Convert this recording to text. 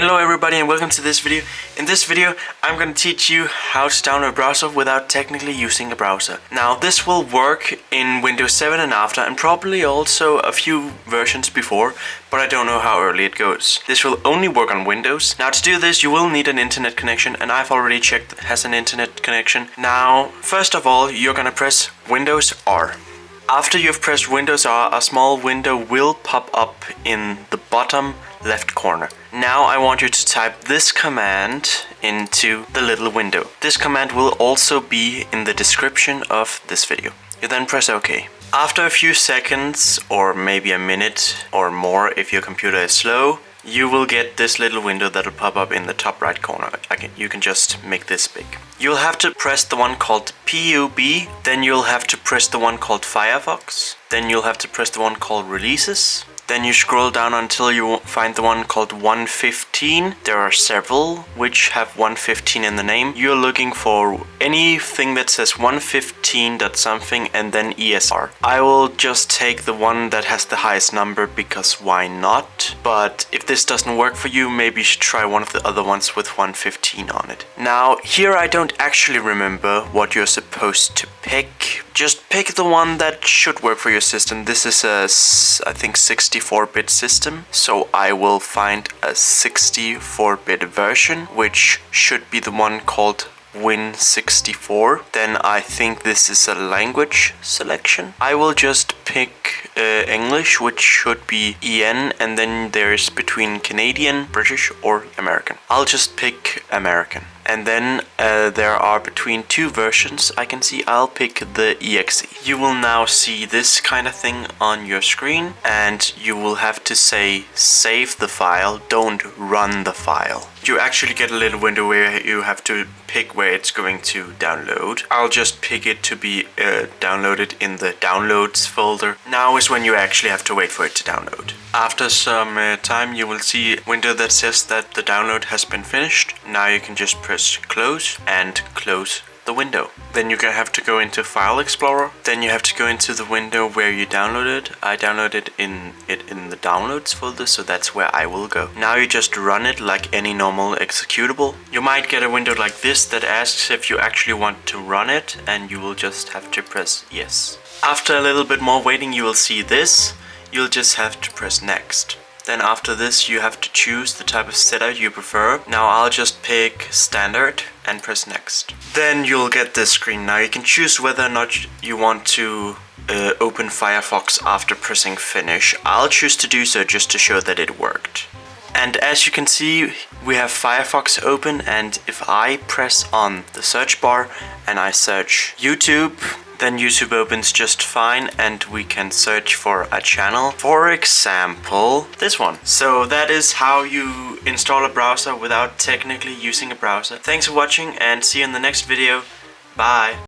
Hello everybody and welcome to this video. In this video I'm going to teach you how to download a browser without technically using a browser. Now this will work in Windows 7 and after, and probably also a few versions before, but I don't know how early it goes. This will only work on Windows. Now to do this you will need an internet connection, and I've already checked it has an internet connection. Now first of all you're going to press Windows R. After you've pressed Windows R, a small window will pop up in the bottom left corner. Now I want you to type this command into the little window. This command will also be in the description of this video. You then press OK. After a few seconds, or maybe a minute or more if your computer is slow, you will get this little window that will pop up in the top right corner. You can just make this big. You'll have to press the one called PUB, then you'll have to press the one called Firefox, then you'll have to press the one called Releases. Then you scroll down until you find the one called 115. There are several which have 115 in the name. You're looking for anything that says 115 dot something and then ESR. I will just take the one that has the highest number because why not? But if this doesn't work for you, maybe you should try one of the other ones with 115 on it. Now here I don't actually remember what you're supposed to pick. Just pick the one that should work for your system. This is a, I think, 64-bit system, so I will find a 64-bit version, which should be the one called Win64. Then I think this is a language selection. I will just pick English, which should be EN, and then there's between Canadian, British or American. I'll just pick American. And then there are between two versions I can see. I'll pick the EXE. You will now see this kind of thing on your screen, and you will have to say save the file, don't run the file. You actually get a little window where you have to pick where it's going to download. I'll just pick it to be downloaded in the downloads folder. Now is when you actually have to wait for it to download. After some time you will see a window that says that the download has been finished. Now you can just press close and close the window. Then you have to go into File Explorer. Then you have to go into the window where you downloaded. I downloaded it in the downloads folder, so that's where I will go. Now you just run it like any normal executable. You might get a window like this that asks if you actually want to run it, and you will just have to press yes. After a little bit more waiting you will see this. You'll just have to press next. Then after this you have to choose the type of setup you prefer. Now I'll just pick standard and press next. Then you'll get this screen. Now you can choose whether or not you want to open Firefox after pressing finish. I'll choose to do so just to show that it worked. And as you can see, we have Firefox open, and if I press on the search bar and I search YouTube, then YouTube opens just fine, and we can search for a channel. For example, this one. So that is how you install a browser without technically using a browser. Thanks for watching and see you in the next video. Bye.